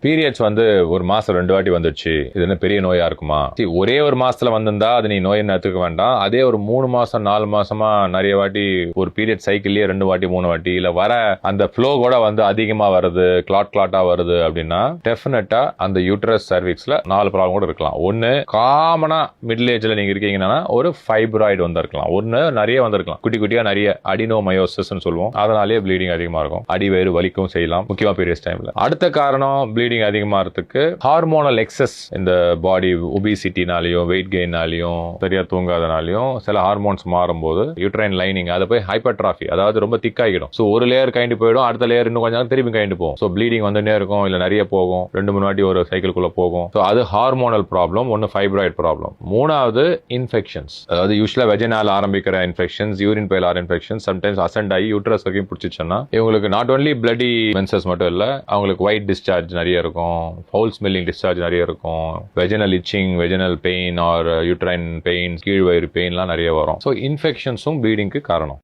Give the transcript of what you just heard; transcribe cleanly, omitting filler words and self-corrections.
Periods வந்து ஒரு மாசம் 2 வாட்டி வந்துடுச்சு, இது என்ன பெரிய நோயா இருக்குமா? ஒரே ஒரு மாசத்துல வந்திருந்தா அது நீ நோய் எடுத்துக்க வேண்டாம். அதே ஒரு 3 மாசம் 4 மாசமா நிறைய வாட்டி ஒரு பீரியட் சைக்கிள்லயே 2 வாட்டி 3 வாட்டி இல்ல வர அந்த ஃப்ளோ கூட வந்து அதிகமா வருது, கிளாட்டா வருது அப்படின்னா டெஃபினட்டா அந்த யூட்ரஸ் சர்விக்ஸ்ல 4 ப்ராப்ளம் கூட இருக்கலாம். ஒன்னு காமனா மிடில் ஏஜ்ல நீங்க இருக்கீங்கன்னா ஒரு ஃபைப்ராய்டு வந்திருக்கலாம், ஒன்னு நிறைய வந்திருக்கலாம், குட்டி குட்டியா நிறைய அடினோமயோசிஸ் சொல்லுவோம், அதனாலேயே ப்ளீடிங் அதிகமா இருக்கும், அடிவயிறு வலிக்கும் செய்யலாம் முக்கியமா பீரியட்ஸ் டைம்ல. அடுத்த காரணம் ப்ளீடிங் அதிகமாகிறதுக்கு ஹார்மோனல் எக்ஸஸ், இந்த பாடி ஒபிசிட்டினாலையும் வெயிட் கெயினாலையும் சரியா தூங்காதனாலையும் சில ஹார்மோன்ஸ் மாறும்போது யூட்ரைன் லைனிங் அதை போய் ஹைப்பர்ட்ராஃபி, அதாவது ரொம்ப திக்காகிடும். ஸோ ஒரு லேயர் கைண்டு போயிடும், அடுத்த லேயர் இன்னும் கொஞ்சம் திரும்பி கைண்டு போகும். ஸோ ப்ளீடிங் வந்துட்டே இருக்கும், இல்ல நிறைய போகும், 2-3 வாட்டி ஒரு சைக்கிள்குள்ள போகும். ஸோ அது ஹார்மோனல் ப்ராப்ளம். ஒன்னு ஃபைப்ராய்டு ப்ராப்ளம். மூணாவது இன்ஃபெக்ஷன்ஸ், அதாவது யூஸ்வலா வெஜினால் ஆரம்பிக்கிற இன்ஃபெக்ஷன்ஸ், யூரின் பைல் ஆர் இன்ஃபெக்ஷன்ஸ் சம்டைம்ஸ் அசெண்ட் ஆகி யூட்ரஸ் வரைக்கும் பிடிச்சிச்சுன்னா இவங்களுக்கு நாட் ஒன்லி பிளட்டி மென்சஸ் மட்டும் இல்ல, அவங்களுக்கு ஒயிட் டிஸ்சார்ஜ் நிறைய இருக்கும், ஃபவுல் ஸ்மெல்லிங் டிஸ்சார்ஜ் நிறைய இருக்கும், vaginal itching, vaginal pain or uterine pain, கீழ்வயிறு பெயின்லாம் நிறைய வரும். ஸோ இன்ஃபெக்ஷன்ஸும் ப்ளீடிங்க்கு காரணம்.